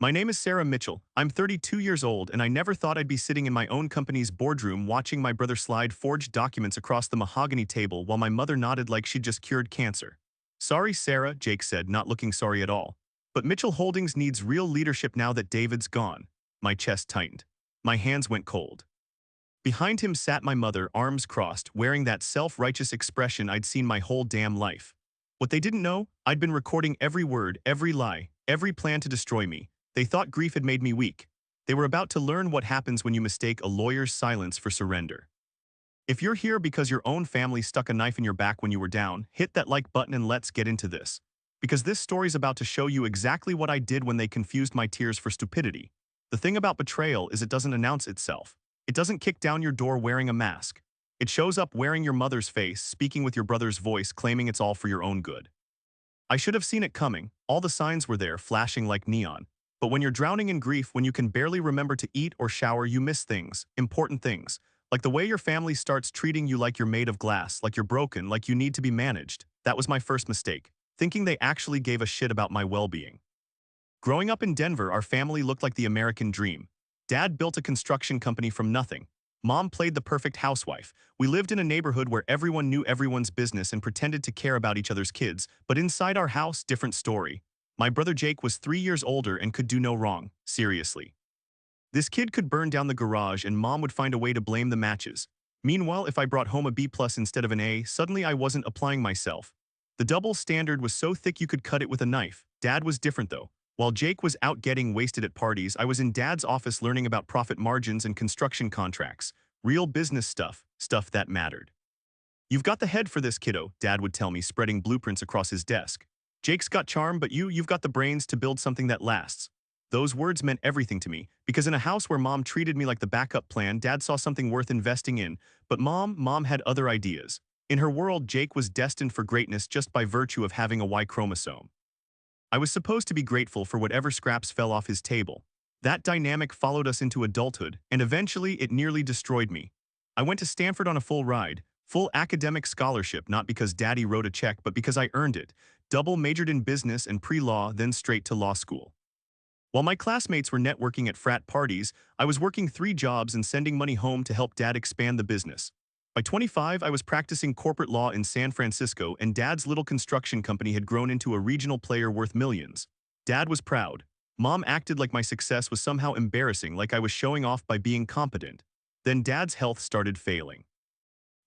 My name is Sarah Mitchell. I'm 32 years old, and I never thought I'd be sitting in my own company's boardroom watching my brother slide forged documents across the mahogany table while my mother nodded like she'd just cured cancer. Sorry, Sarah, Jake said, not looking sorry at all. But Mitchell Holdings needs real leadership now that David's gone. My chest tightened. My hands went cold. Behind him sat my mother, arms crossed, wearing that self-righteous expression I'd seen my whole damn life. What they didn't know, I'd been recording every word, every lie, every plan to destroy me. They thought grief had made me weak. They were about to learn what happens when you mistake a lawyer's silence for surrender. If you're here because your own family stuck a knife in your back when you were down, hit that like button and let's get into this. Because this story's about to show you exactly what I did when they confused my tears for stupidity. The thing about betrayal is it doesn't announce itself. It doesn't kick down your door wearing a mask. It shows up wearing your mother's face, speaking with your brother's voice, claiming it's all for your own good. I should have seen it coming. All the signs were there, flashing like neon. But when you're drowning in grief, when you can barely remember to eat or shower, you miss things, important things. Like the way your family starts treating you like you're made of glass, like you're broken, like you need to be managed. That was my first mistake, thinking they actually gave a shit about my well-being. Growing up in Denver, our family looked like the American dream. Dad built a construction company from nothing. Mom played the perfect housewife. We lived in a neighborhood where everyone knew everyone's business and pretended to care about each other's kids, but inside our house, different story. My brother Jake was 3 years older and could do no wrong, seriously. This kid could burn down the garage and Mom would find a way to blame the matches. Meanwhile, if I brought home a B+ instead of an A, suddenly I wasn't applying myself. The double standard was so thick you could cut it with a knife. Dad was different though. While Jake was out getting wasted at parties, I was in Dad's office learning about profit margins and construction contracts. Real business stuff, stuff that mattered. You've got the head for this, kiddo, Dad would tell me, spreading blueprints across his desk. Jake's got charm, but you've got the brains to build something that lasts. Those words meant everything to me, because in a house where Mom treated me like the backup plan, Dad saw something worth investing in. But Mom had other ideas. In her world, Jake was destined for greatness just by virtue of having a Y chromosome. I was supposed to be grateful for whatever scraps fell off his table. That dynamic followed us into adulthood, and eventually it nearly destroyed me. I went to Stanford on a full ride, full academic scholarship, not because Daddy wrote a check, but because I earned it. Double majored in business and pre-law, then straight to law school. While my classmates were networking at frat parties, I was working 3 jobs and sending money home to help Dad expand the business. By 25, I was practicing corporate law in San Francisco, and Dad's little construction company had grown into a regional player worth millions. Dad was proud. Mom acted like my success was somehow embarrassing, like I was showing off by being competent. Then Dad's health started failing.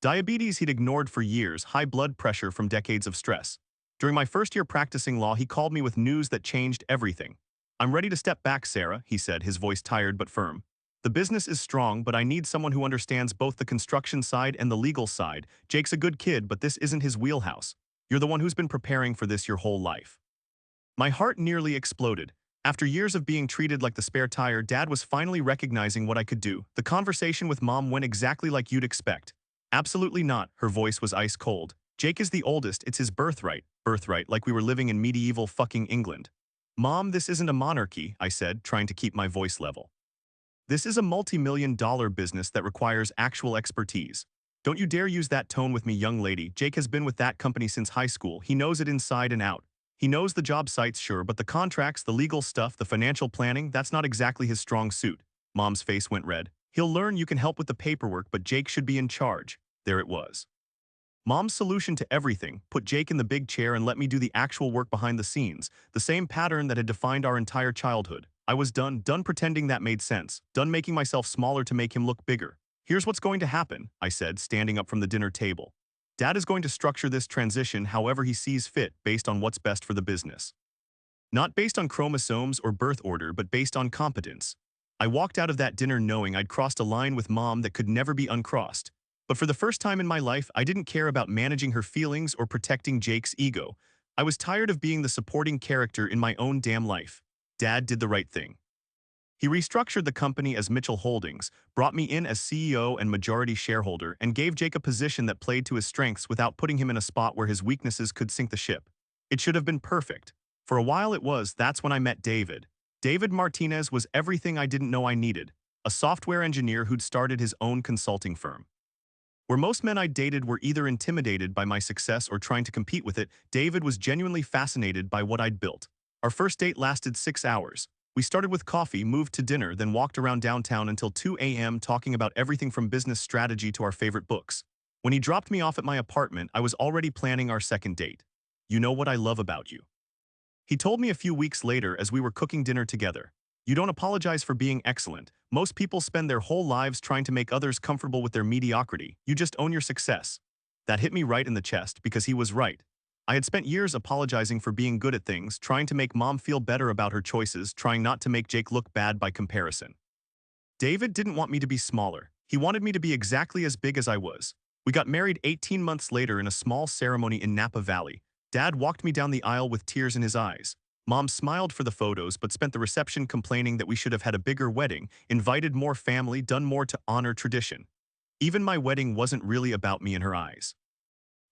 Diabetes he'd ignored for years, high blood pressure from decades of stress. During my first year practicing law, he called me with news that changed everything. I'm ready to step back, Sarah, he said, his voice tired but firm. The business is strong, but I need someone who understands both the construction side and the legal side. Jake's a good kid, but this isn't his wheelhouse. You're the one who's been preparing for this your whole life. My heart nearly exploded. After years of being treated like the spare tire, Dad was finally recognizing what I could do. The conversation with Mom went exactly like you'd expect. Absolutely not, her voice was ice cold. Jake is the oldest, it's his birthright, like we were living in medieval fucking England. Mom, this isn't a monarchy, I said, trying to keep my voice level. This is a multi-million-dollar business that requires actual expertise. Don't you dare use that tone with me, young lady. Jake has been with that company since high school. He knows it inside and out. He knows the job sites, sure, but the contracts, the legal stuff, the financial planning, that's not exactly his strong suit. Mom's face went red. He'll learn, you can help with the paperwork, but Jake should be in charge. There it was. Mom's solution to everything: put Jake in the big chair and let me do the actual work behind the scenes, the same pattern that had defined our entire childhood. I was done pretending that made sense, done making myself smaller to make him look bigger. Here's what's going to happen, I said, standing up from the dinner table. Dad is going to structure this transition however he sees fit, based on what's best for the business. Not based on chromosomes or birth order, but based on competence. I walked out of that dinner knowing I'd crossed a line with Mom that could never be uncrossed. But for the first time in my life, I didn't care about managing her feelings or protecting Jake's ego. I was tired of being the supporting character in my own damn life. Dad did the right thing. He restructured the company as Mitchell Holdings, brought me in as CEO and majority shareholder, and gave Jake a position that played to his strengths without putting him in a spot where his weaknesses could sink the ship. It should have been perfect. For a while it was. That's when I met David. David Martinez was everything I didn't know I needed. A software engineer who'd started his own consulting firm. Where most men I dated were either intimidated by my success or trying to compete with it, David was genuinely fascinated by what I'd built. Our first date lasted 6 hours. We started with coffee, moved to dinner, then walked around downtown until 2 a.m. talking about everything from business strategy to our favorite books. When he dropped me off at my apartment, I was already planning our second date. You know what I love about you. He told me a few weeks later as we were cooking dinner together. You don't apologize for being excellent. Most people spend their whole lives trying to make others comfortable with their mediocrity. You just own your success. That hit me right in the chest because he was right. I had spent years apologizing for being good at things, trying to make mom feel better about her choices, trying not to make Jake look bad by comparison. David didn't want me to be smaller. He wanted me to be exactly as big as I was. We got married 18 months later in a small ceremony in Napa Valley. Dad walked me down the aisle with tears in his eyes. Mom smiled for the photos but spent the reception complaining that we should have had a bigger wedding, invited more family, done more to honor tradition. Even my wedding wasn't really about me in her eyes.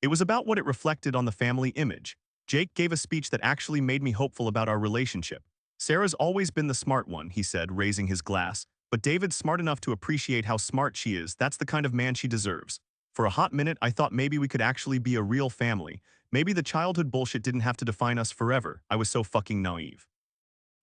It was about what it reflected on the family image. Jake gave a speech that actually made me hopeful about our relationship. Sarah's always been the smart one, he said, raising his glass, but David's smart enough to appreciate how smart she is. That's the kind of man she deserves. For a hot minute, I thought maybe we could actually be a real family. Maybe the childhood bullshit didn't have to define us forever. I was so fucking naive.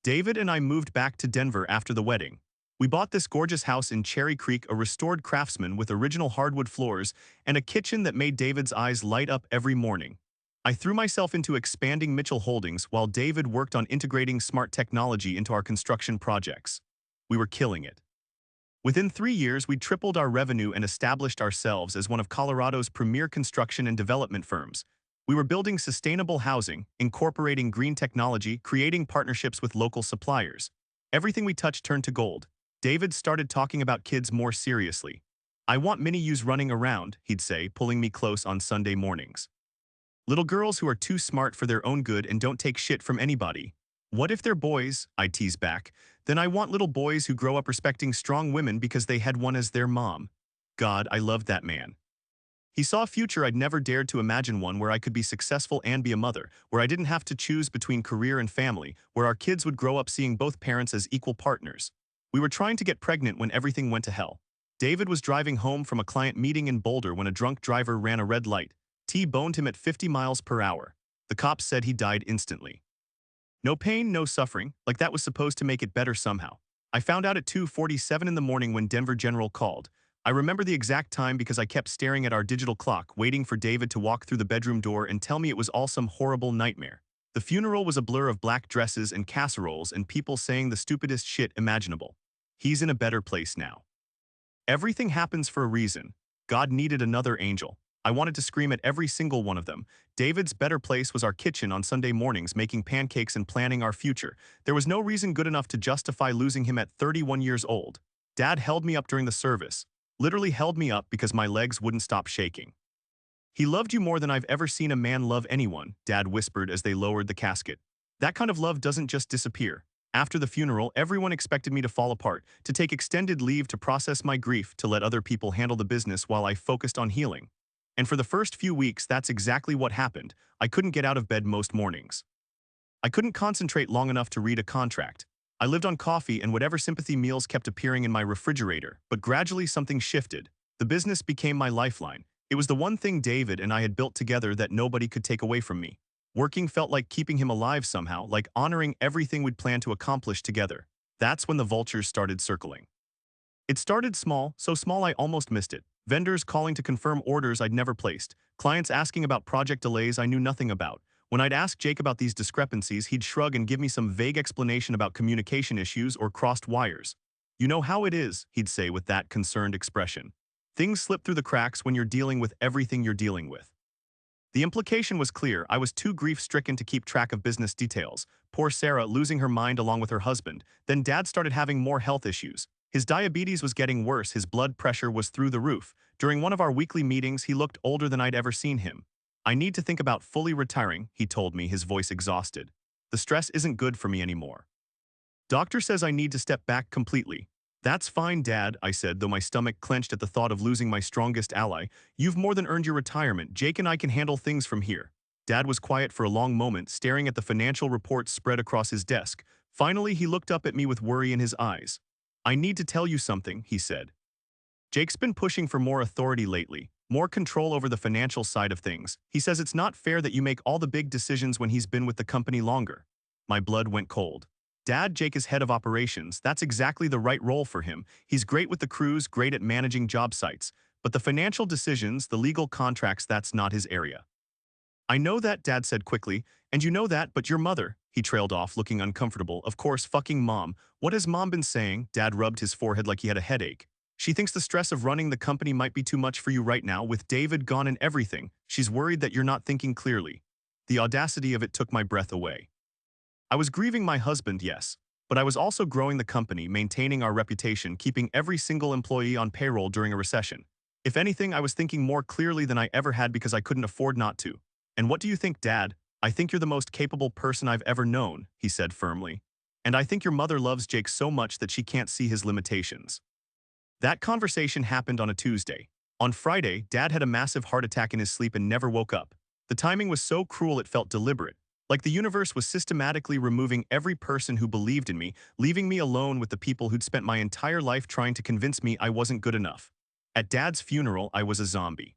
David and I moved back to Denver after the wedding. We bought this gorgeous house in Cherry Creek, a restored craftsman with original hardwood floors and a kitchen that made David's eyes light up every morning. I threw myself into expanding Mitchell Holdings while David worked on integrating smart technology into our construction projects. We were killing it. Within 3 years, we tripled our revenue and established ourselves as one of Colorado's premier construction and development firms. We were building sustainable housing, incorporating green technology, creating partnerships with local suppliers. Everything we touched turned to gold. David started talking about kids more seriously. I want mini-yous running around, he'd say, pulling me close on Sunday mornings. Little girls who are too smart for their own good and don't take shit from anybody. What if they're boys? I tease back. Then I want little boys who grow up respecting strong women because they had one as their mom. God, I loved that man. He saw a future I'd never dared to imagine, one where I could be successful and be a mother, where I didn't have to choose between career and family, where our kids would grow up seeing both parents as equal partners. We were trying to get pregnant when everything went to hell. David was driving home from a client meeting in Boulder when a drunk driver ran a red light, T-boned him at 50 miles per hour. The cops said he died instantly. No pain, no suffering, like that was supposed to make it better somehow. I found out at 2:47 in the morning when Denver General called. I remember the exact time because I kept staring at our digital clock, waiting for David to walk through the bedroom door and tell me it was all some horrible nightmare. The funeral was a blur of black dresses and casseroles and people saying the stupidest shit imaginable. He's in a better place now. Everything happens for a reason. God needed another angel. I wanted to scream at every single one of them. David's better place was our kitchen on Sunday mornings, making pancakes and planning our future. There was no reason good enough to justify losing him at 31 years old. Dad held me up during the service. Literally held me up because my legs wouldn't stop shaking. He loved you more than I've ever seen a man love anyone, Dad whispered as they lowered the casket. That kind of love doesn't just disappear. After the funeral, everyone expected me to fall apart, to take extended leave to process my grief, to let other people handle the business while I focused on healing. And for the first few weeks, that's exactly what happened. I couldn't get out of bed most mornings. I couldn't concentrate long enough to read a contract. I lived on coffee and whatever sympathy meals kept appearing in my refrigerator, but gradually something shifted. The business became my lifeline. It was the one thing David and I had built together that nobody could take away from me. Working felt like keeping him alive somehow, like honoring everything we'd planned to accomplish together. That's when the vultures started circling. It started small, so small I almost missed it. Vendors calling to confirm orders I'd never placed. Clients asking about project delays I knew nothing about. When I'd ask Jake about these discrepancies, he'd shrug and give me some vague explanation about communication issues or crossed wires. You know how it is, he'd say with that concerned expression. Things slip through the cracks when you're dealing with everything you're dealing with. The implication was clear. I was too grief-stricken to keep track of business details. Poor Sarah losing her mind along with her husband. Then Dad started having more health issues. His diabetes was getting worse, his blood pressure was through the roof. During one of our weekly meetings, he looked older than I'd ever seen him. I need to think about fully retiring, he told me, his voice exhausted. The stress isn't good for me anymore. Doctor says I need to step back completely. That's fine, Dad, I said, though my stomach clenched at the thought of losing my strongest ally. You've more than earned your retirement. Jake and I can handle things from here. Dad was quiet for a long moment, staring at the financial reports spread across his desk. Finally, he looked up at me with worry in his eyes. I need to tell you something, he said. Jake's been pushing for more authority lately, more control over the financial side of things. He says it's not fair that you make all the big decisions when he's been with the company longer. My blood went cold. Dad, Jake is head of operations. That's exactly the right role for him. He's great with the crews, great at managing job sites. But the financial decisions, the legal contracts, that's not his area. I know that, Dad said quickly, and you know that, but your mother, he trailed off, looking uncomfortable. Of course, fucking Mom. What has Mom been saying? Dad rubbed his forehead like he had a headache. She thinks the stress of running the company might be too much for you right now, with David gone and everything. She's worried that you're not thinking clearly. The audacity of it took my breath away. I was grieving my husband, yes, but I was also growing the company, maintaining our reputation, keeping every single employee on payroll during a recession. If anything, I was thinking more clearly than I ever had because I couldn't afford not to. And what do you think, Dad? I think you're the most capable person I've ever known, he said firmly. And I think your mother loves Jake so much that she can't see his limitations. That conversation happened on a Tuesday. On Friday, Dad had a massive heart attack in his sleep and never woke up. The timing was so cruel it felt deliberate. Like the universe was systematically removing every person who believed in me, leaving me alone with the people who'd spent my entire life trying to convince me I wasn't good enough. At Dad's funeral, I was a zombie.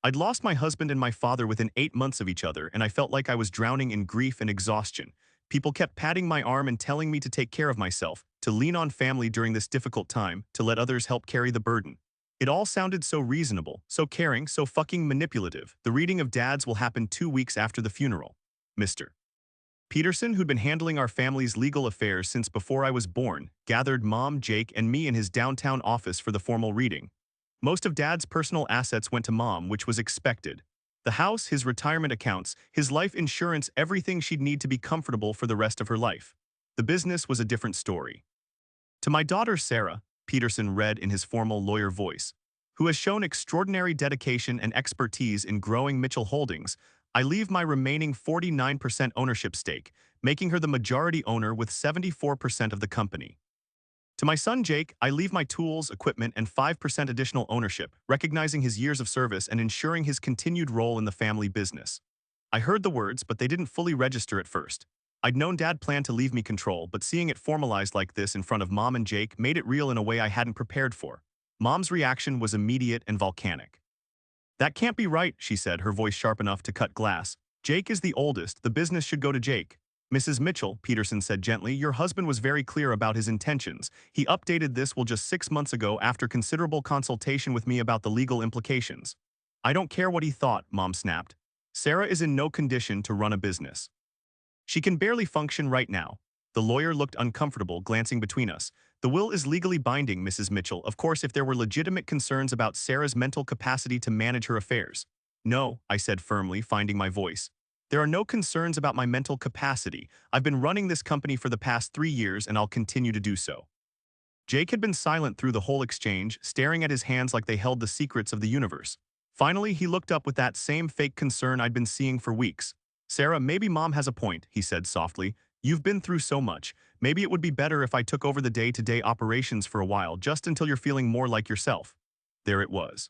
I'd lost my husband and my father within 8 months of each other, and I felt like I was drowning in grief and exhaustion. People kept patting my arm and telling me to take care of myself, to lean on family during this difficult time, to let others help carry the burden. It all sounded so reasonable, so caring, so fucking manipulative. The reading of Dad's will happen 2 weeks after the funeral. Mr. Peterson, who'd been handling our family's legal affairs since before I was born, gathered Mom, Jake, and me in his downtown office for the formal reading. Most of Dad's personal assets went to Mom, which was expected. The house, his retirement accounts, his life insurance, everything she'd need to be comfortable for the rest of her life. The business was a different story. To my daughter Sarah, Peterson read in his formal lawyer voice, who has shown extraordinary dedication and expertise in growing Mitchell Holdings, I leave my remaining 49% ownership stake, making her the majority owner with 74% of the company. To my son Jake, I leave my tools, equipment, and 5% additional ownership, recognizing his years of service and ensuring his continued role in the family business. I heard the words, but they didn't fully register at first. I'd known Dad planned to leave me control, but seeing it formalized like this in front of Mom and Jake made it real in a way I hadn't prepared for. Mom's reaction was immediate and volcanic. That can't be right, she said, her voice sharp enough to cut glass. Jake is the oldest, the business should go to Jake. Mrs. Mitchell, Peterson said gently, your husband was very clear about his intentions. He updated this will just 6 months ago after considerable consultation with me about the legal implications. I don't care what he thought, Mom snapped. Sarah is in no condition to run a business. She can barely function right now. The lawyer looked uncomfortable, glancing between us. The will is legally binding, Mrs. Mitchell, of course if there were legitimate concerns about Sarah's mental capacity to manage her affairs. No, I said firmly, finding my voice. There are no concerns about my mental capacity. I've been running this company for the past 3 years and I'll continue to do so. Jake had been silent through the whole exchange, staring at his hands like they held the secrets of the universe. Finally, he looked up with that same fake concern I'd been seeing for weeks. Sarah, maybe Mom has a point, he said softly. You've been through so much. Maybe it would be better if I took over the day-to-day operations for a while, just until you're feeling more like yourself. There it was.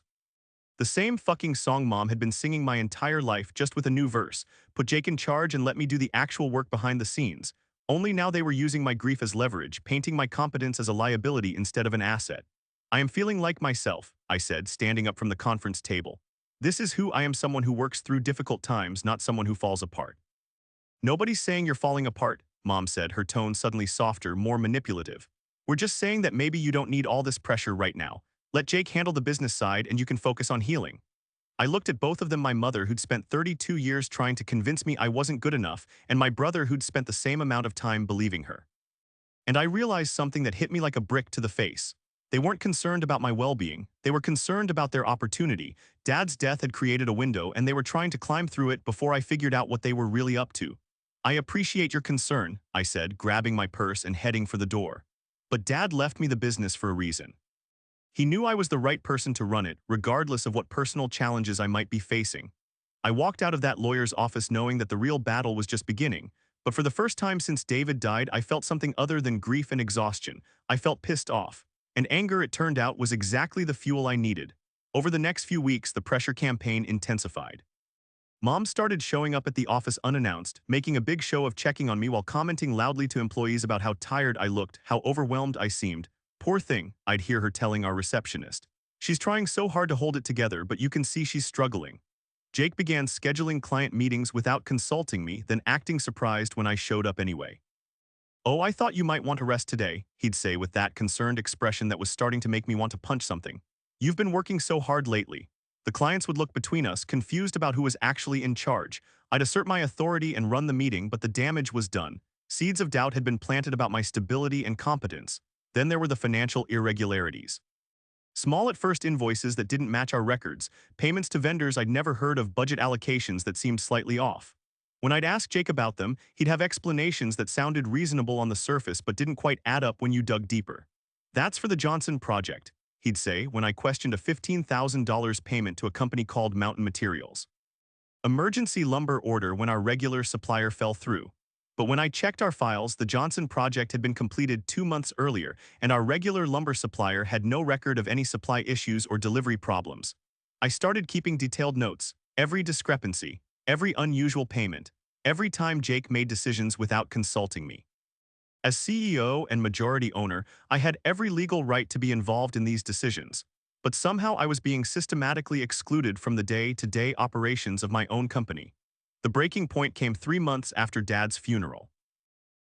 The same fucking song Mom had been singing my entire life, just with a new verse. Put Jake in charge and let me do the actual work behind the scenes. Only now they were using my grief as leverage, painting my competence as a liability instead of an asset. I am feeling like myself, I said, standing up from the conference table. This is who I am, someone who works through difficult times, not someone who falls apart. Nobody's saying you're falling apart, Mom said, her tone suddenly softer, more manipulative. We're just saying that maybe you don't need all this pressure right now. Let Jake handle the business side and you can focus on healing. I looked at both of them, my mother who'd spent 32 years trying to convince me I wasn't good enough, and my brother who'd spent the same amount of time believing her. And I realized something that hit me like a brick to the face. They weren't concerned about my well-being. They were concerned about their opportunity. Dad's death had created a window and they were trying to climb through it before I figured out what they were really up to. I appreciate your concern, I said, grabbing my purse and heading for the door. But Dad left me the business for a reason. He knew I was the right person to run it, regardless of what personal challenges I might be facing. I walked out of that lawyer's office knowing that the real battle was just beginning, but for the first time since David died, I felt something other than grief and exhaustion. I felt pissed off. And anger, it turned out, was exactly the fuel I needed. Over the next few weeks, the pressure campaign intensified. Mom started showing up at the office unannounced, making a big show of checking on me while commenting loudly to employees about how tired I looked, how overwhelmed I seemed. Poor thing, I'd hear her telling our receptionist. She's trying so hard to hold it together, but you can see she's struggling. Jake began scheduling client meetings without consulting me, then acting surprised when I showed up anyway. "Oh, I thought you might want to rest today," he'd say with that concerned expression that was starting to make me want to punch something. "You've been working so hard lately." The clients would look between us, confused about who was actually in charge. I'd assert my authority and run the meeting, but the damage was done. Seeds of doubt had been planted about my stability and competence. Then there were the financial irregularities. Small at first invoices that didn't match our records, payments to vendors I'd never heard of, budget allocations that seemed slightly off. When I'd ask Jake about them, he'd have explanations that sounded reasonable on the surface but didn't quite add up when you dug deeper. "That's for the Johnson project," he'd say when I questioned a $15,000 payment to a company called Mountain Materials. Emergency lumber order when our regular supplier fell through. But when I checked our files, the Johnson project had been completed 2 months earlier, and our regular lumber supplier had no record of any supply issues or delivery problems. I started keeping detailed notes, every discrepancy, every unusual payment, every time Jake made decisions without consulting me. As CEO and majority owner, I had every legal right to be involved in these decisions. But somehow I was being systematically excluded from the day-to-day operations of my own company. The breaking point came 3 months after Dad's funeral.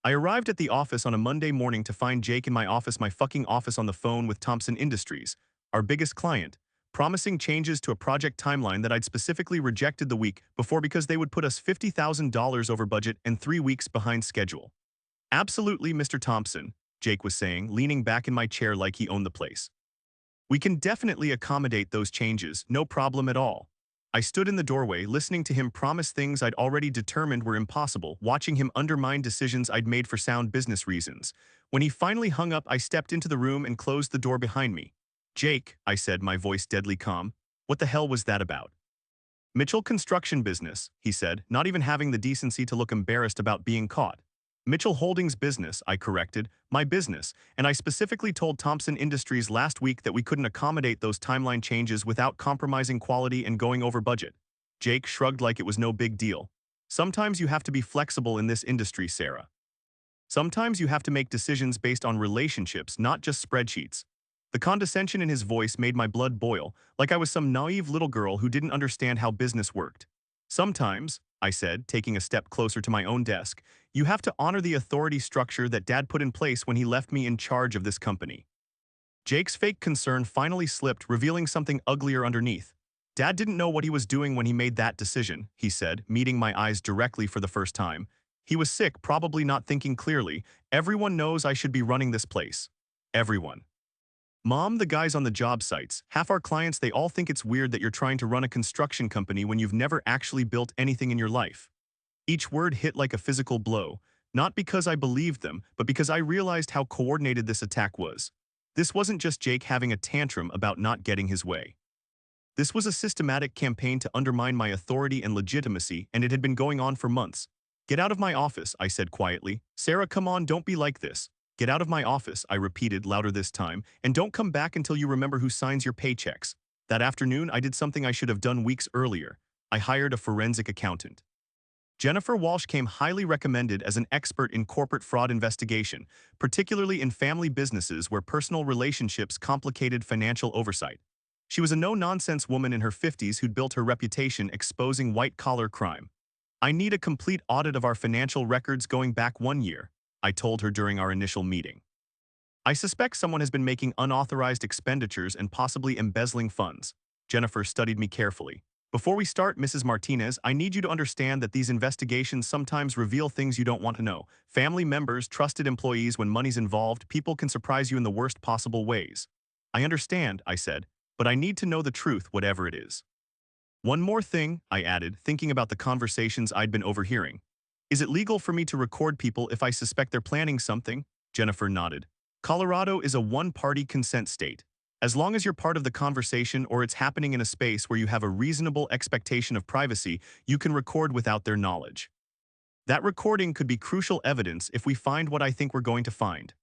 I arrived at the office on a Monday morning to find Jake in my fucking office on the phone with Thompson Industries, our biggest client, promising changes to a project timeline that I'd specifically rejected the week before because they would put us $50,000 over budget and 3 weeks behind schedule. "Absolutely, Mr. Thompson," Jake was saying, leaning back in my chair like he owned the place. "We can definitely accommodate those changes, no problem at all." I stood in the doorway, listening to him promise things I'd already determined were impossible, watching him undermine decisions I'd made for sound business reasons. When he finally hung up, I stepped into the room and closed the door behind me. "Jake," I said, my voice deadly calm, "what the hell was that about?" "Mitchell Construction Business," he said, not even having the decency to look embarrassed about being caught. "Mitchell Holdings Business," I corrected, "my business, and I specifically told Thompson Industries last week that we couldn't accommodate those timeline changes without compromising quality and going over budget." Jake shrugged like it was no big deal. "Sometimes you have to be flexible in this industry, Sarah. Sometimes you have to make decisions based on relationships, not just spreadsheets." The condescension in his voice made my blood boil, like I was some naive little girl who didn't understand how business worked. "Sometimes," I said, taking a step closer to my own desk, "you have to honor the authority structure that Dad put in place when he left me in charge of this company." Jake's fake concern finally slipped, revealing something uglier underneath. "Dad didn't know what he was doing when he made that decision," he said, meeting my eyes directly for the first time. "He was sick, probably not thinking clearly. Everyone knows I should be running this place. Everyone. Mom, the guys on the job sites, half our clients, they all think it's weird that you're trying to run a construction company when you've never actually built anything in your life." Each word hit like a physical blow, not because I believed them, but because I realized how coordinated this attack was. This wasn't just Jake having a tantrum about not getting his way. This was a systematic campaign to undermine my authority and legitimacy, and it had been going on for months. "Get out of my office," I said quietly. "Sarah, come on, don't be like this. Get out of my office," I repeated louder this time, "and don't come back until you remember who signs your paychecks." That afternoon, I did something I should have done weeks earlier. I hired a forensic accountant. Jennifer Walsh came highly recommended as an expert in corporate fraud investigation, particularly in family businesses where personal relationships complicated financial oversight. She was a no-nonsense woman in her 50s who'd built her reputation exposing white-collar crime. "I need a complete audit of our financial records going back 1 year," I told her during our initial meeting. "I suspect someone has been making unauthorized expenditures and possibly embezzling funds." Jennifer studied me carefully. "Before we start, Mrs. Martinez, I need you to understand that these investigations sometimes reveal things you don't want to know. Family members, trusted employees, when money's involved, people can surprise you in the worst possible ways." "I understand," I said, "but I need to know the truth, whatever it is." "One more thing," I added, thinking about the conversations I'd been overhearing. "Is it legal for me to record people if I suspect they're planning something?" Jennifer nodded. "Colorado is a one-party consent state. As long as you're part of the conversation or it's happening in a space where you have a reasonable expectation of privacy, you can record without their knowledge. That recording could be crucial evidence if we find what I think we're going to find."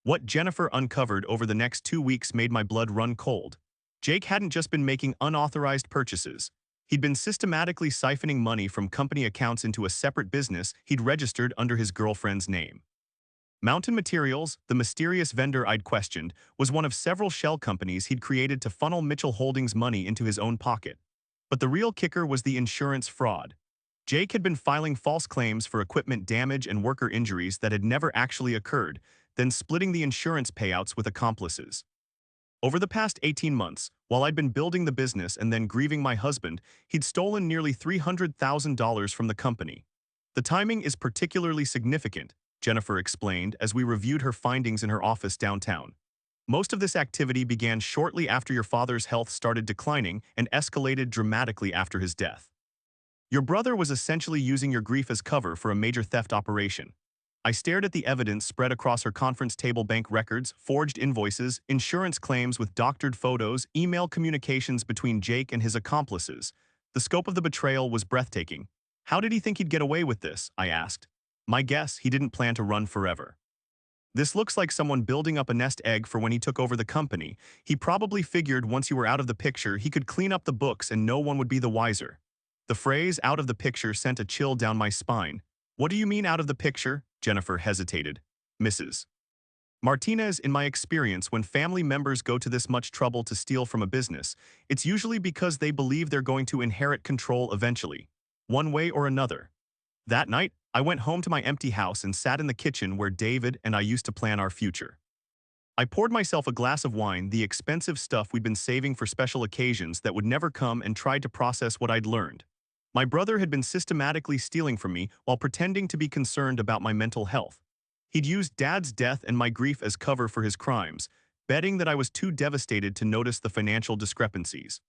What Jennifer uncovered over the next 2 weeks made my blood run cold. Jake hadn't just been making unauthorized purchases. He'd been systematically siphoning money from company accounts into a separate business he'd registered under his girlfriend's name. Mountain Materials, the mysterious vendor I'd questioned, was one of several shell companies he'd created to funnel Mitchell Holdings' money into his own pocket. But the real kicker was the insurance fraud. Jake had been filing false claims for equipment damage and worker injuries that had never actually occurred, then splitting the insurance payouts with accomplices. Over the past 18 months, while I'd been building the business and then grieving my husband, he'd stolen nearly $300,000 from the company. The timing is particularly significant, Jennifer explained as we reviewed her findings in her office downtown. Most of this activity began shortly after your father's health started declining and escalated dramatically after his death. Your brother was essentially using your grief as cover for a major theft operation. I stared at the evidence spread across her conference table: bank records, forged invoices, insurance claims with doctored photos, email communications between Jake and his accomplices. The scope of the betrayal was breathtaking. How did he think he'd get away with this? I asked. My guess, he didn't plan to run forever. This looks like someone building up a nest egg for when he took over the company. He probably figured once you were out of the picture, he could clean up the books and no one would be the wiser. The phrase "out of the picture" sent a chill down my spine. What do you mean out of the picture? Jennifer hesitated. Mrs. Martinez, in my experience, when family members go to this much trouble to steal from a business, it's usually because they believe they're going to inherit control eventually, one way or another. That night, I went home to my empty house and sat in the kitchen where David and I used to plan our future. I poured myself a glass of wine, the expensive stuff we'd been saving for special occasions that would never come, and tried to process what I'd learned. My brother had been systematically stealing from me while pretending to be concerned about my mental health. He'd used Dad's death and my grief as cover for his crimes, betting that I was too devastated to notice the financial discrepancies.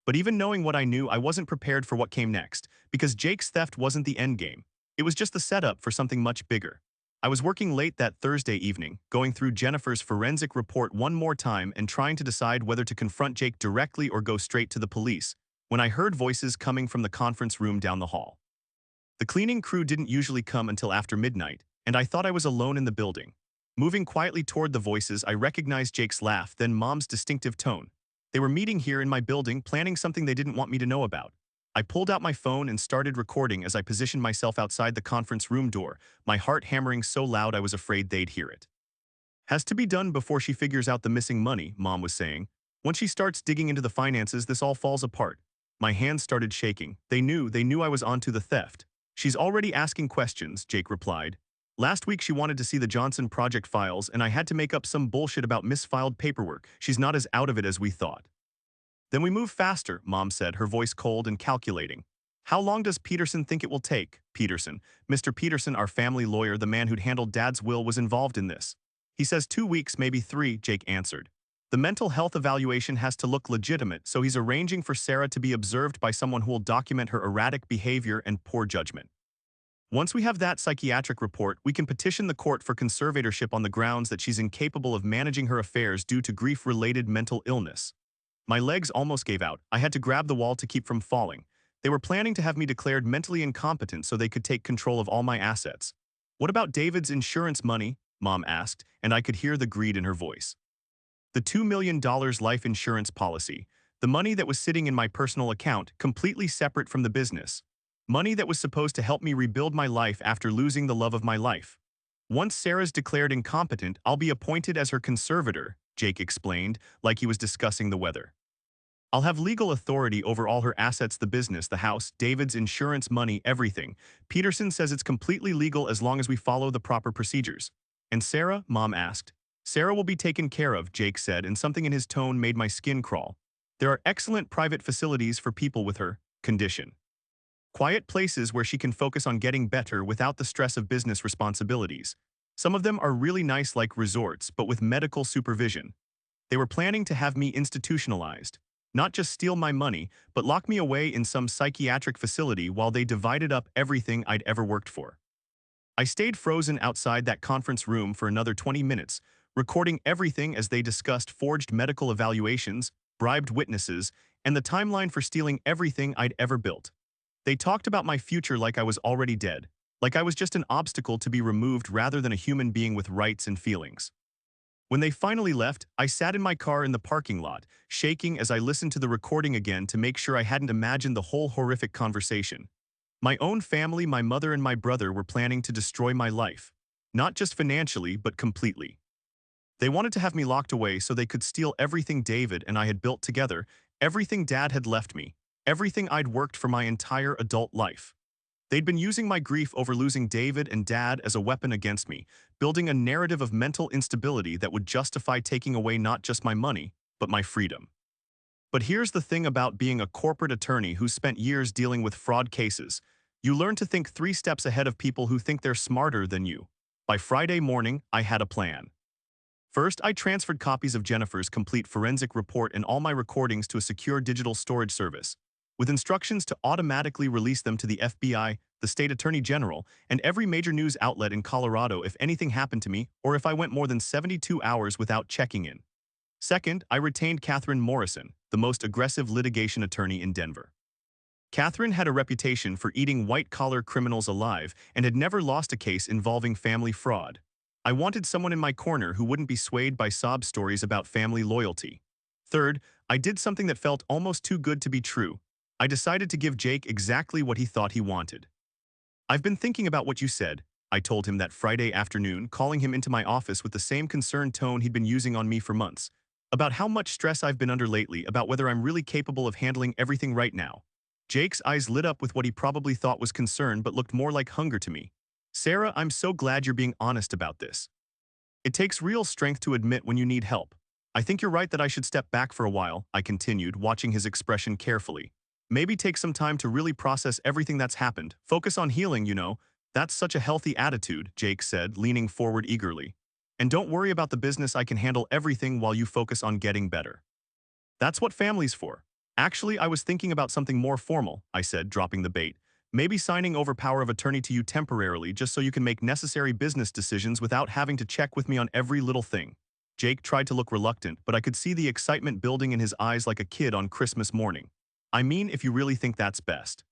But even knowing what I knew, I wasn't prepared for what came next, because Jake's theft wasn't the endgame. It was just the setup for something much bigger. I was working late that Thursday evening, going through Jennifer's forensic report one more time and trying to decide whether to confront Jake directly or go straight to the police, when I heard voices coming from the conference room down the hall. The cleaning crew didn't usually come until after midnight, and I thought I was alone in the building. Moving quietly toward the voices, I recognized Jake's laugh, then Mom's distinctive tone. They were meeting here in my building, planning something they didn't want me to know about. I pulled out my phone and started recording as I positioned myself outside the conference room door, my heart hammering so loud I was afraid they'd hear it. Has to be done before she figures out the missing money, Mom was saying. Once she starts digging into the finances, this all falls apart. My hands started shaking. They knew I was onto the theft. She's already asking questions, Jake replied. Last week she wanted to see the Johnson project files and I had to make up some bullshit about misfiled paperwork. She's not as out of it as we thought. Then we move faster, Mom said, her voice cold and calculating. How long does Peterson think it will take? Peterson. Mr. Peterson, our family lawyer, the man who'd handled Dad's will, was involved in this. He says 2 weeks, maybe 3, Jake answered. The mental health evaluation has to look legitimate, so he's arranging for Sarah to be observed by someone who will document her erratic behavior and poor judgment. Once we have that psychiatric report, we can petition the court for conservatorship on the grounds that she's incapable of managing her affairs due to grief-related mental illness. My legs almost gave out. I had to grab the wall to keep from falling. They were planning to have me declared mentally incompetent so they could take control of all my assets. What about David's insurance money? Mom asked, and I could hear the greed in her voice. The $2 million life insurance policy, the money that was sitting in my personal account, completely separate from the business. Money that was supposed to help me rebuild my life after losing the love of my life. Once Sarah's declared incompetent, I'll be appointed as her conservator, Jake explained, like he was discussing the weather. I'll have legal authority over all her assets: the business, the house, David's insurance money, everything. Peterson says it's completely legal as long as we follow the proper procedures. And Sarah? Mom asked. Sarah will be taken care of, Jake said, and something in his tone made my skin crawl. There are excellent private facilities for people with her condition. Quiet places where she can focus on getting better without the stress of business responsibilities. Some of them are really nice, like resorts, but with medical supervision. They were planning to have me institutionalized. Not just steal my money, but lock me away in some psychiatric facility while they divided up everything I'd ever worked for. I stayed frozen outside that conference room for another 20 minutes, recording everything as they discussed forged medical evaluations, bribed witnesses, and the timeline for stealing everything I'd ever built. They talked about my future like I was already dead, like I was just an obstacle to be removed rather than a human being with rights and feelings. When they finally left, I sat in my car in the parking lot, shaking as I listened to the recording again to make sure I hadn't imagined the whole horrific conversation. My own family, my mother and my brother, were planning to destroy my life. Not just financially, but completely. They wanted to have me locked away so they could steal everything David and I had built together, everything Dad had left me, everything I'd worked for my entire adult life. They'd been using my grief over losing David and Dad as a weapon against me, building a narrative of mental instability that would justify taking away not just my money, but my freedom. But here's the thing about being a corporate attorney who spent years dealing with fraud cases. You learn to think 3 steps ahead of people who think they're smarter than you. By Friday morning, I had a plan. First, I transferred copies of Jennifer's complete forensic report and all my recordings to a secure digital storage service, with instructions to automatically release them to the FBI, the state attorney general, and every major news outlet in Colorado if anything happened to me or if I went more than 72 hours without checking in. Second, I retained Catherine Morrison, the most aggressive litigation attorney in Denver. Catherine had a reputation for eating white-collar criminals alive and had never lost a case involving family fraud. I wanted someone in my corner who wouldn't be swayed by sob stories about family loyalty. Third, I did something that felt almost too good to be true. I decided to give Jake exactly what he thought he wanted. "I've been thinking about what you said," I told him that Friday afternoon, calling him into my office with the same concerned tone he'd been using on me for months, "about how much stress I've been under lately, about whether I'm really capable of handling everything right now." Jake's eyes lit up with what he probably thought was concern but looked more like hunger to me. "Sarah, I'm so glad you're being honest about this. It takes real strength to admit when you need help. I think you're right that I should step back for a while," I continued, watching his expression carefully. "Maybe take some time to really process everything that's happened. Focus on healing, you know. That's such a healthy attitude," Jake said, leaning forward eagerly. "And don't worry about the business. I can handle everything while you focus on getting better. That's what family's for." "Actually, I was thinking about something more formal," I said, dropping the bait. "Maybe signing over power of attorney to you temporarily just so you can make necessary business decisions without having to check with me on every little thing." Jake tried to look reluctant, but I could see the excitement building in his eyes like a kid on Christmas morning. "I mean, if you really think that's best.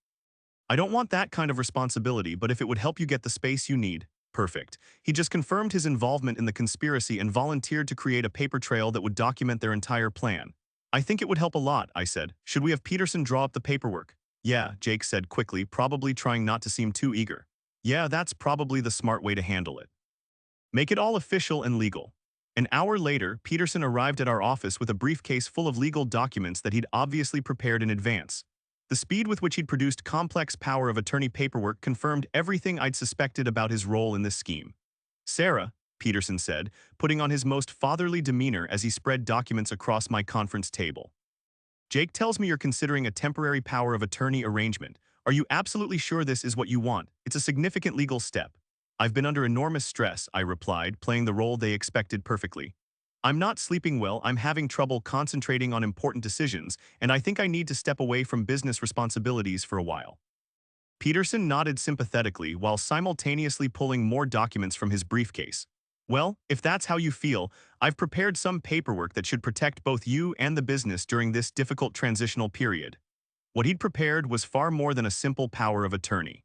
I don't want that kind of responsibility, but if it would help you get the space you need, perfect." He just confirmed his involvement in the conspiracy and volunteered to create a paper trail that would document their entire plan. "I think it would help a lot," I said. "Should we have Peterson draw up the paperwork?" "Yeah," Jake said quickly, probably trying not to seem too eager. "Yeah, that's probably the smart way to handle it. Make it all official and legal." An hour later, Peterson arrived at our office with a briefcase full of legal documents that he'd obviously prepared in advance. The speed with which he'd produced complex power of attorney paperwork confirmed everything I'd suspected about his role in this scheme. "Sarah," Peterson said, putting on his most fatherly demeanor as he spread documents across my conference table. "Jake tells me you're considering a temporary power of attorney arrangement. Are you absolutely sure this is what you want? It's a significant legal step." "I've been under enormous stress," I replied, playing the role they expected perfectly. "I'm not sleeping well, I'm having trouble concentrating on important decisions, and I think I need to step away from business responsibilities for a while." Peterson nodded sympathetically while simultaneously pulling more documents from his briefcase. "Well, if that's how you feel, I've prepared some paperwork that should protect both you and the business during this difficult transitional period." What he'd prepared was far more than a simple power of attorney.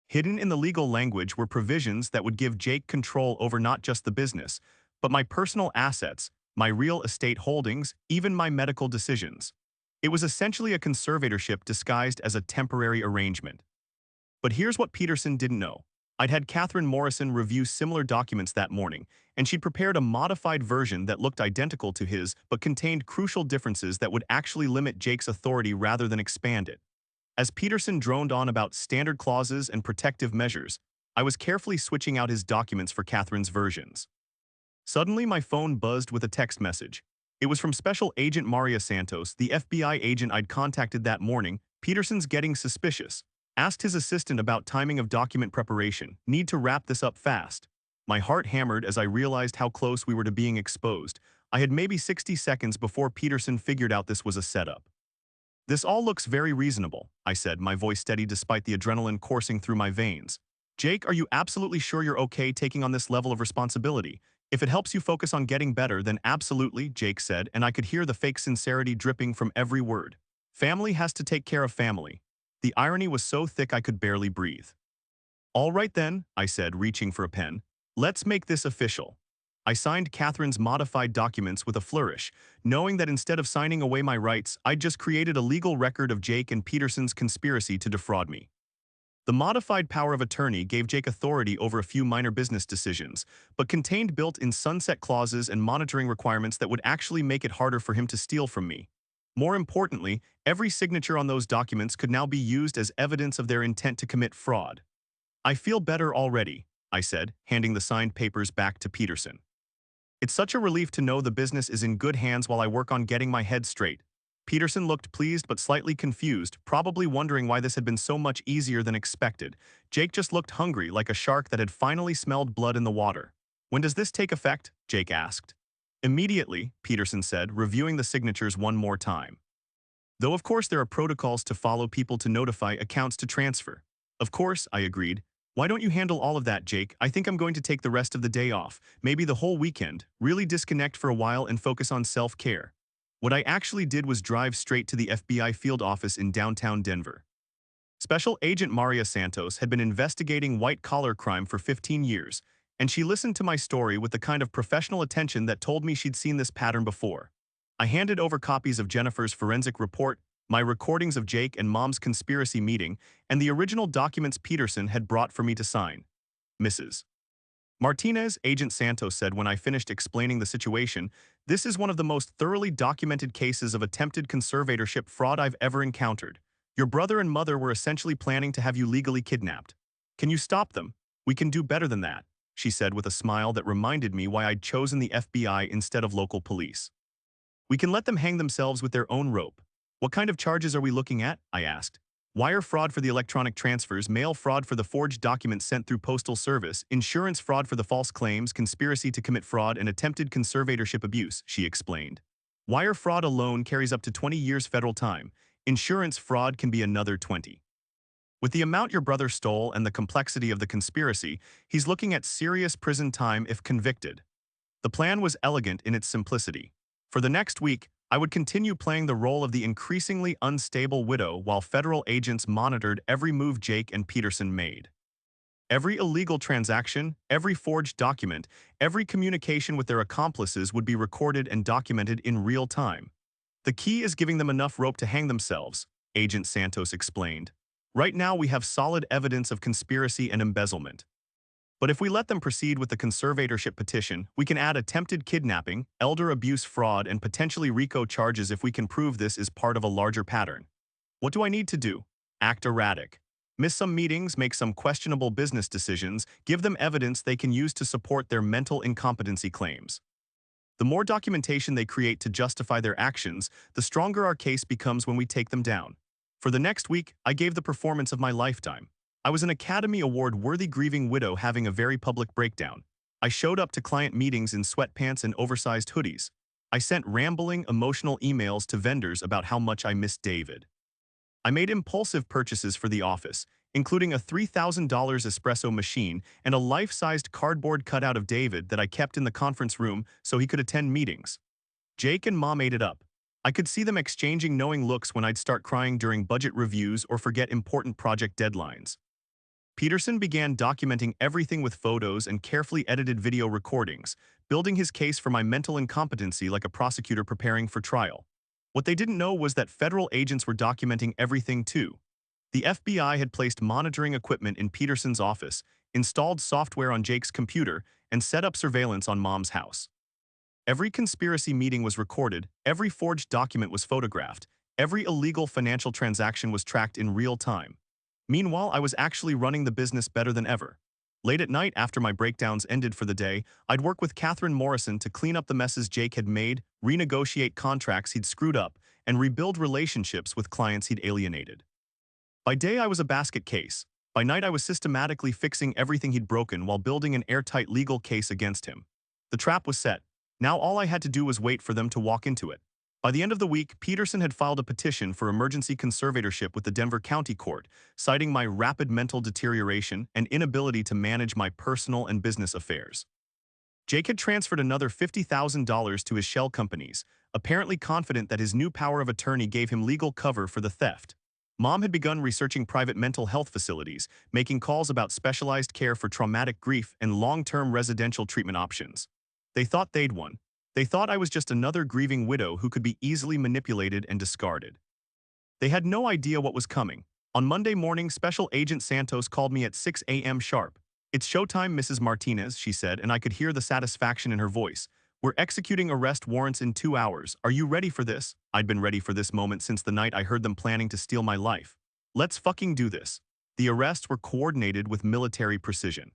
Hidden in the legal language were provisions that would give Jake control over not just the business, but my personal assets, my real estate holdings, even my medical decisions. It was essentially a conservatorship disguised as a temporary arrangement. But here's what Peterson didn't know. I'd had Catherine Morrison review similar documents that morning, and she'd prepared a modified version that looked identical to his but contained crucial differences that would actually limit Jake's authority rather than expand it. As Peterson droned on about standard clauses and protective measures, I was carefully switching out his documents for Catherine's versions. Suddenly, my phone buzzed with a text message. It was from Special Agent Maria Santos, the FBI agent I'd contacted that morning. "Peterson's getting suspicious. Asked his assistant about timing of document preparation. Need to wrap this up fast." My heart hammered as I realized how close we were to being exposed. I had maybe 60 seconds before Peterson figured out this was a setup. "This all looks very reasonable," I said, my voice steady despite the adrenaline coursing through my veins. "Jake, are you absolutely sure you're okay taking on this level of responsibility? If it helps you focus on getting better, then absolutely," Jake said, and I could hear the fake sincerity dripping from every word. Family has to take care of family. The irony was so thick I could barely breathe. "All right then," I said, reaching for a pen. "Let's make this official." I signed Catherine's modified documents with a flourish, knowing that instead of signing away my rights, I'd just created a legal record of Jake and Peterson's conspiracy to defraud me. The modified power of attorney gave Jake authority over a few minor business decisions, but contained built-in sunset clauses and monitoring requirements that would actually make it harder for him to steal from me. More importantly, every signature on those documents could now be used as evidence of their intent to commit fraud. I feel better already, I said, handing the signed papers back to Peterson. It's such a relief to know the business is in good hands while I work on getting my head straight. Peterson looked pleased but slightly confused, probably wondering why this had been so much easier than expected. Jake just looked hungry, like a shark that had finally smelled blood in the water. When does this take effect? Jake asked. Immediately, Peterson said, reviewing the signatures one more time. Though of course there are protocols to follow, people to notify, accounts to transfer. Of course, I agreed. Why don't you handle all of that, Jake? I think I'm going to take the rest of the day off, maybe the whole weekend, really disconnect for a while and focus on self-care. What I actually did was drive straight to the FBI field office in downtown Denver. Special Agent Maria Santos had been investigating white-collar crime for 15 years, and she listened to my story with the kind of professional attention that told me she'd seen this pattern before. I handed over copies of Jennifer's forensic report, my recordings of Jake and Mom's conspiracy meeting, and the original documents Peterson had brought for me to sign. Mrs. Martinez, Agent Santos said when I finished explaining the situation, this is one of the most thoroughly documented cases of attempted conservatorship fraud I've ever encountered. Your brother and mother were essentially planning to have you legally kidnapped. Can you stop them? We can do better than that, she said with a smile that reminded me why I'd chosen the FBI instead of local police. We can let them hang themselves with their own rope. What kind of charges are we looking at? I asked. Wire fraud for the electronic transfers, mail fraud for the forged documents sent through postal service, insurance fraud for the false claims, conspiracy to commit fraud, and attempted conservatorship abuse, she explained. Wire fraud alone carries up to 20 years federal time. Insurance fraud can be another 20. With the amount your brother stole and the complexity of the conspiracy, he's looking at serious prison time if convicted. The plan was elegant in its simplicity. For the next week, I would continue playing the role of the increasingly unstable widow while federal agents monitored every move Jake and Peterson made. Every illegal transaction, every forged document, every communication with their accomplices would be recorded and documented in real time. The key is giving them enough rope to hang themselves, Agent Santos explained. Right now we have solid evidence of conspiracy and embezzlement. But if we let them proceed with the conservatorship petition, we can add attempted kidnapping, elder abuse fraud, and potentially RICO charges if we can prove this is part of a larger pattern. What do I need to do? Act erratic. Miss some meetings, make some questionable business decisions, give them evidence they can use to support their mental incompetency claims. The more documentation they create to justify their actions, the stronger our case becomes when we take them down. For the next week, I gave the performance of my lifetime. I was an Academy Award-worthy grieving widow having a very public breakdown. I showed up to client meetings in sweatpants and oversized hoodies. I sent rambling, emotional emails to vendors about how much I missed David. I made impulsive purchases for the office, including a $3,000 espresso machine and a life-sized cardboard cutout of David that I kept in the conference room so he could attend meetings. Jake and Mom ate it up. I could see them exchanging knowing looks when I'd start crying during budget reviews or forget important project deadlines. Peterson began documenting everything with photos and carefully edited video recordings, building his case for my mental incompetency like a prosecutor preparing for trial. What they didn't know was that federal agents were documenting everything too. The FBI had placed monitoring equipment in Peterson's office, installed software on Jake's computer, and set up surveillance on Mom's house. Every conspiracy meeting was recorded, every forged document was photographed, every illegal financial transaction was tracked in real time. Meanwhile, I was actually running the business better than ever. Late at night, after my breakdowns ended for the day, I'd work with Catherine Morrison to clean up the messes Jake had made, renegotiate contracts he'd screwed up, and rebuild relationships with clients he'd alienated. By day, I was a basket case. By night, I was systematically fixing everything he'd broken while building an airtight legal case against him. The trap was set. Now all I had to do was wait for them to walk into it. By the end of the week, Peterson had filed a petition for emergency conservatorship with the Denver County Court, citing my rapid mental deterioration and inability to manage my personal and business affairs. Jake had transferred another $50,000 to his shell companies, apparently confident that his new power of attorney gave him legal cover for the theft. Mom had begun researching private mental health facilities, making calls about specialized care for traumatic grief and long-term residential treatment options. They thought they'd won. They thought I was just another grieving widow who could be easily manipulated and discarded. They had no idea what was coming. On Monday morning, Special Agent Santos called me at 6 a.m. sharp. "It's showtime, Mrs. Martinez," she said, and I could hear the satisfaction in her voice. We're executing arrest warrants in 2 hours. Are you ready for this? I'd been ready for this moment since the night I heard them planning to steal my life. Let's fucking do this. The arrests were coordinated with military precision.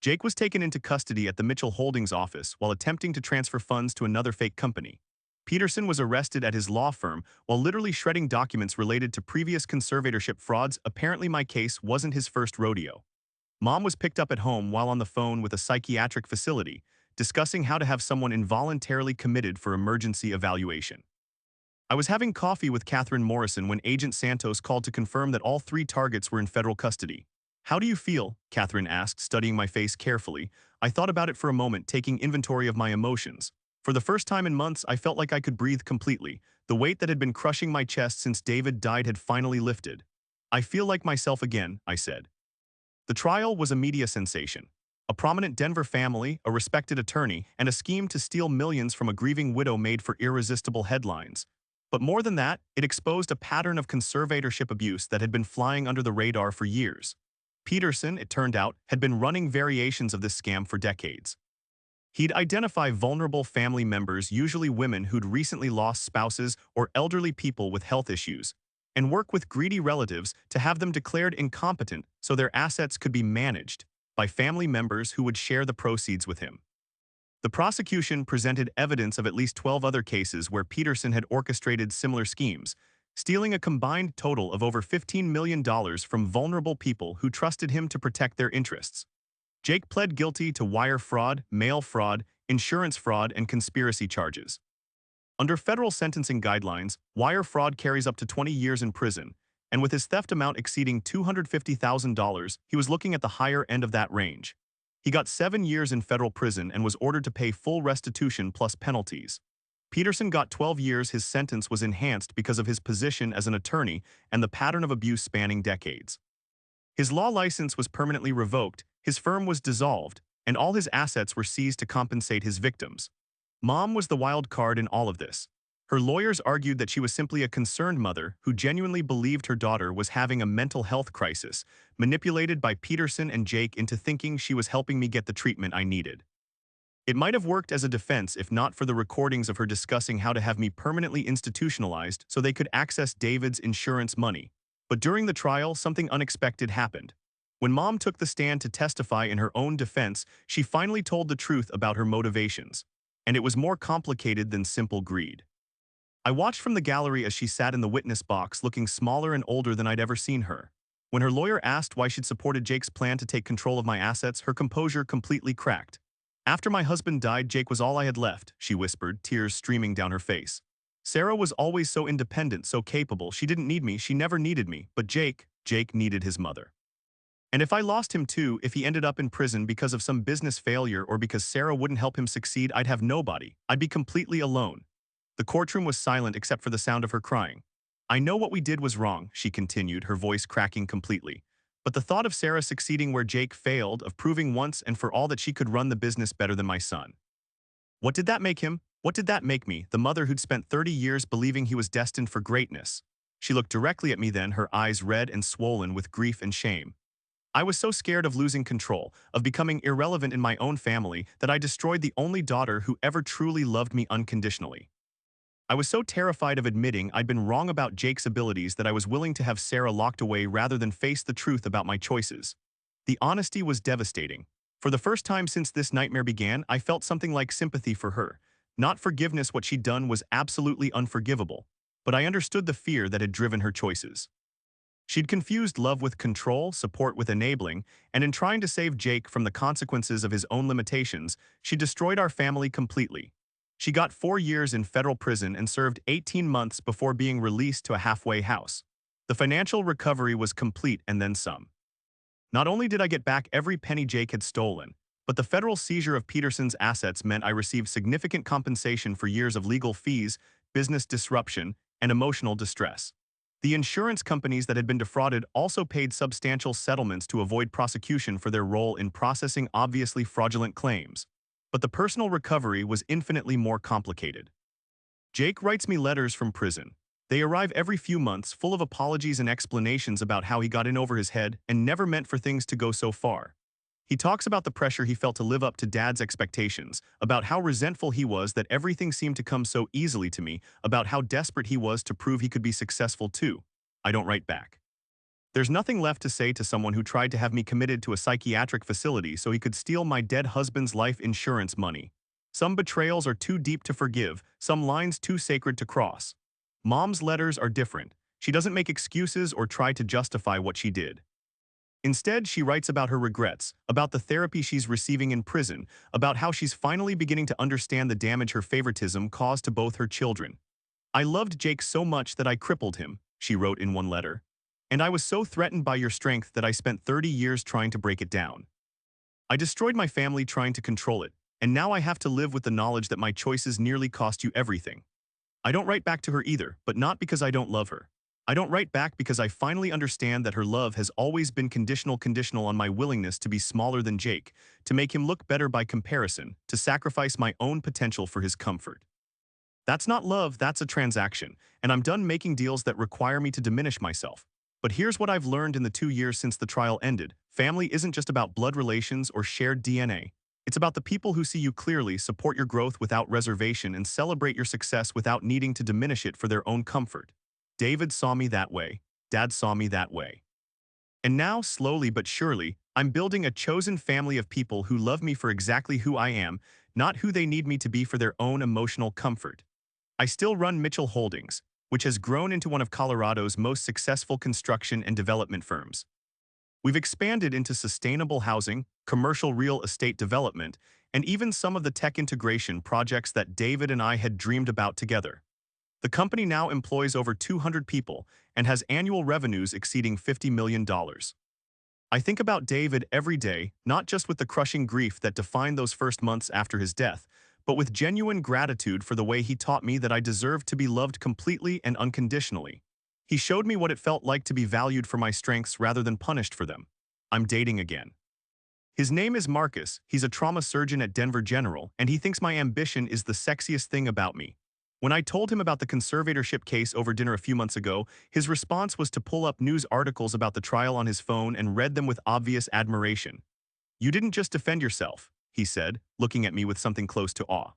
Jake was taken into custody at the Mitchell Holdings office while attempting to transfer funds to another fake company. Peterson was arrested at his law firm while literally shredding documents related to previous conservatorship frauds. Apparently my case wasn't his first rodeo. Mom was picked up at home while on the phone with a psychiatric facility, discussing how to have someone involuntarily committed for emergency evaluation. I was having coffee with Catherine Morrison when Agent Santos called to confirm that all 3 targets were in federal custody. How do you feel? Catherine asked, studying my face carefully. I thought about it for a moment, taking inventory of my emotions. For the first time in months, I felt like I could breathe completely. The weight that had been crushing my chest since David died had finally lifted. I feel like myself again, I said. The trial was a media sensation. A prominent Denver family, a respected attorney, and a scheme to steal millions from a grieving widow made for irresistible headlines. But more than that, it exposed a pattern of conservatorship abuse that had been flying under the radar for years. Peterson, it turned out, had been running variations of this scam for decades. He'd identify vulnerable family members, usually women who'd recently lost spouses or elderly people with health issues, and work with greedy relatives to have them declared incompetent so their assets could be managed by family members who would share the proceeds with him. The prosecution presented evidence of at least 12 other cases where Peterson had orchestrated similar schemes, stealing a combined total of over $15 million from vulnerable people who trusted him to protect their interests. Jake pled guilty to wire fraud, mail fraud, insurance fraud, and conspiracy charges. Under federal sentencing guidelines, wire fraud carries up to 20 years in prison, and with his theft amount exceeding $250,000, he was looking at the higher end of that range. He got 7 years in federal prison and was ordered to pay full restitution plus penalties. Peterson got 12 years. His sentence was enhanced because of his position as an attorney and the pattern of abuse spanning decades. His law license was permanently revoked, his firm was dissolved, and all his assets were seized to compensate his victims. Mom was the wild card in all of this. Her lawyers argued that she was simply a concerned mother who genuinely believed her daughter was having a mental health crisis, manipulated by Peterson and Jake into thinking she was helping me get the treatment I needed. It might have worked as a defense if not for the recordings of her discussing how to have me permanently institutionalized so they could access David's insurance money. But during the trial, something unexpected happened. When Mom took the stand to testify in her own defense, she finally told the truth about her motivations. And it was more complicated than simple greed. I watched from the gallery as she sat in the witness box looking smaller and older than I'd ever seen her. When her lawyer asked why she'd supported Jake's plan to take control of my assets, her composure completely cracked. After my husband died, Jake was all I had left, she whispered, tears streaming down her face. Sarah was always so independent, so capable. She didn't need me, she never needed me. But Jake needed his mother. And if I lost him too, if he ended up in prison because of some business failure or because Sarah wouldn't help him succeed, I'd have nobody. I'd be completely alone. The courtroom was silent except for the sound of her crying. I know what we did was wrong, she continued, her voice cracking completely. But the thought of Sarah succeeding where Jake failed, of proving once and for all that she could run the business better than my son. What did that make him? What did that make me, the mother who'd spent 30 years believing he was destined for greatness? She looked directly at me then, her eyes red and swollen with grief and shame. I was so scared of losing control, of becoming irrelevant in my own family, that I destroyed the only daughter who ever truly loved me unconditionally. I was so terrified of admitting I'd been wrong about Jake's abilities that I was willing to have Sarah locked away rather than face the truth about my choices. The honesty was devastating. For the first time since this nightmare began, I felt something like sympathy for her. Not forgiveness. What she'd done was absolutely unforgivable, but I understood the fear that had driven her choices. She'd confused love with control, support with enabling, and in trying to save Jake from the consequences of his own limitations, she destroyed our family completely. She got 4 years in federal prison and served 18 months before being released to a halfway house. The financial recovery was complete and then some. Not only did I get back every penny Jake had stolen, but the federal seizure of Peterson's assets meant I received significant compensation for years of legal fees, business disruption, and emotional distress. The insurance companies that had been defrauded also paid substantial settlements to avoid prosecution for their role in processing obviously fraudulent claims. But the personal recovery was infinitely more complicated. Jake writes me letters from prison. They arrive every few months, full of apologies and explanations about how he got in over his head and never meant for things to go so far. He talks about the pressure he felt to live up to Dad's expectations, about how resentful he was that everything seemed to come so easily to me, about how desperate he was to prove he could be successful too. I don't write back. There's nothing left to say to someone who tried to have me committed to a psychiatric facility so he could steal my dead husband's life insurance money. Some betrayals are too deep to forgive, some lines too sacred to cross. Mom's letters are different. She doesn't make excuses or try to justify what she did. Instead, she writes about her regrets, about the therapy she's receiving in prison, about how she's finally beginning to understand the damage her favoritism caused to both her children. I loved Jake so much that I crippled him, she wrote in one letter. And I was so threatened by your strength that I spent 30 years trying to break it down. I destroyed my family trying to control it, and now I have to live with the knowledge that my choices nearly cost you everything. I don't write back to her either, but not because I don't love her. I don't write back because I finally understand that her love has always been conditional on my willingness to be smaller than Jake, to make him look better by comparison, to sacrifice my own potential for his comfort. That's not love, that's a transaction, and I'm done making deals that require me to diminish myself. But here's what I've learned in the 2 years since the trial ended. Family isn't just about blood relations or shared DNA. It's about the people who see you clearly, support your growth without reservation, and celebrate your success without needing to diminish it for their own comfort. David saw me that way. Dad saw me that way. And now, slowly but surely, I'm building a chosen family of people who love me for exactly who I am, not who they need me to be for their own emotional comfort. I still run Mitchell Holdings, which has grown into one of Colorado's most successful construction and development firms. We've expanded into sustainable housing, commercial real estate development, and even some of the tech integration projects that David and I had dreamed about together. The company now employs over 200 people and has annual revenues exceeding $50 million. I think about David every day, not just with the crushing grief that defined those first months after his death, but with genuine gratitude for the way he taught me that I deserved to be loved completely and unconditionally. He showed me what it felt like to be valued for my strengths rather than punished for them. I'm dating again. His name is Marcus, he's a trauma surgeon at Denver General, and he thinks my ambition is the sexiest thing about me. When I told him about the conservatorship case over dinner a few months ago, his response was to pull up news articles about the trial on his phone and read them with obvious admiration. "You didn't just defend yourself," he said, looking at me with something close to awe.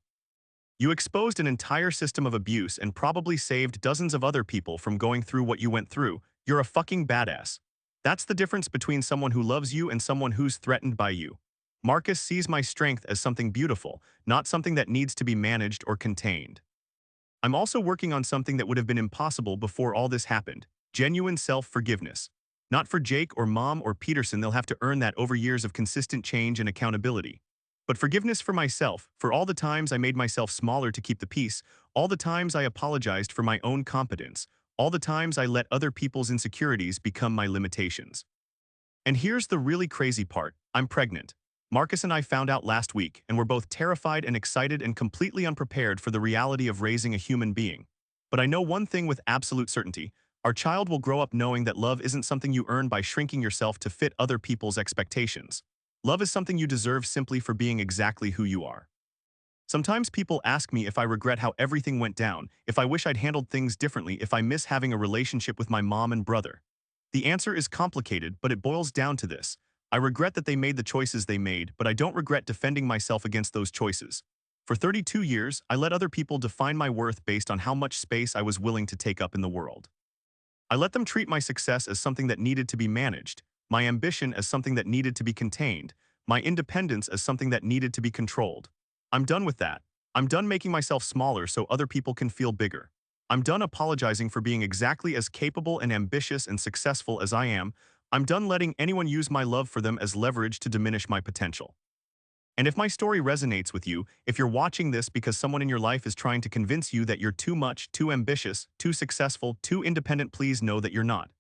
"You exposed an entire system of abuse and probably saved dozens of other people from going through what you went through. You're a fucking badass. That's the difference between someone who loves you and someone who's threatened by you." Marcus sees my strength as something beautiful, not something that needs to be managed or contained. I'm also working on something that would have been impossible before all this happened: genuine self-forgiveness. Not for Jake or Mom or Peterson, they'll have to earn that over years of consistent change and accountability. But forgiveness for myself, for all the times I made myself smaller to keep the peace, all the times I apologized for my own competence, all the times I let other people's insecurities become my limitations. And here's the really crazy part: I'm pregnant. Marcus and I found out last week, and we're both terrified and excited and completely unprepared for the reality of raising a human being. But I know one thing with absolute certainty: our child will grow up knowing that love isn't something you earn by shrinking yourself to fit other people's expectations. Love is something you deserve simply for being exactly who you are. Sometimes people ask me if I regret how everything went down, if I wish I'd handled things differently, if I miss having a relationship with my mom and brother. The answer is complicated, but it boils down to this: I regret that they made the choices they made, but I don't regret defending myself against those choices. For 32 years, I let other people define my worth based on how much space I was willing to take up in the world. I let them treat my success as something that needed to be managed, my ambition as something that needed to be contained, my independence as something that needed to be controlled. I'm done with that. I'm done making myself smaller so other people can feel bigger. I'm done apologizing for being exactly as capable and ambitious and successful as I am. I'm done letting anyone use my love for them as leverage to diminish my potential. And if my story resonates with you, if you're watching this because someone in your life is trying to convince you that you're too much, too ambitious, too successful, too independent, please know that you're not.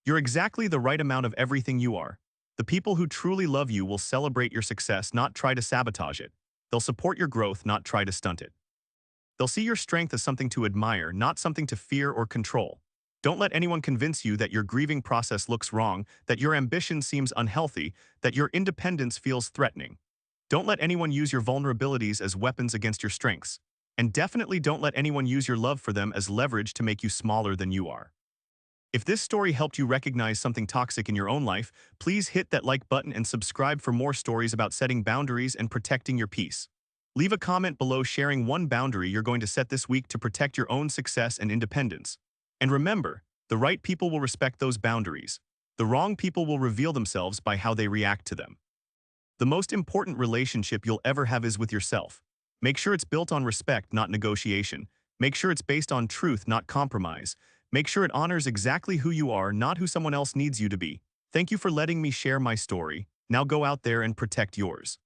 You're exactly the right amount of everything you are. The people who truly love you will celebrate your success, not try to sabotage it. They'll support your growth, not try to stunt it. They'll see your strength as something to admire, not something to fear or control. Don't let anyone convince you that your grieving process looks wrong, that your ambition seems unhealthy, that your independence feels threatening. Don't let anyone use your vulnerabilities as weapons against your strengths. And definitely don't let anyone use your love for them as leverage to make you smaller than you are. If this story helped you recognize something toxic in your own life, please hit that like button and subscribe for more stories about setting boundaries and protecting your peace. Leave a comment below sharing one boundary you're going to set this week to protect your own success and independence. And remember, the right people will respect those boundaries. The wrong people will reveal themselves by how they react to them. The most important relationship you'll ever have is with yourself. Make sure it's built on respect, not negotiation. Make sure it's based on truth, not compromise. Make sure it honors exactly who you are, not who someone else needs you to be. Thank you for letting me share my story. Now go out there and protect yours.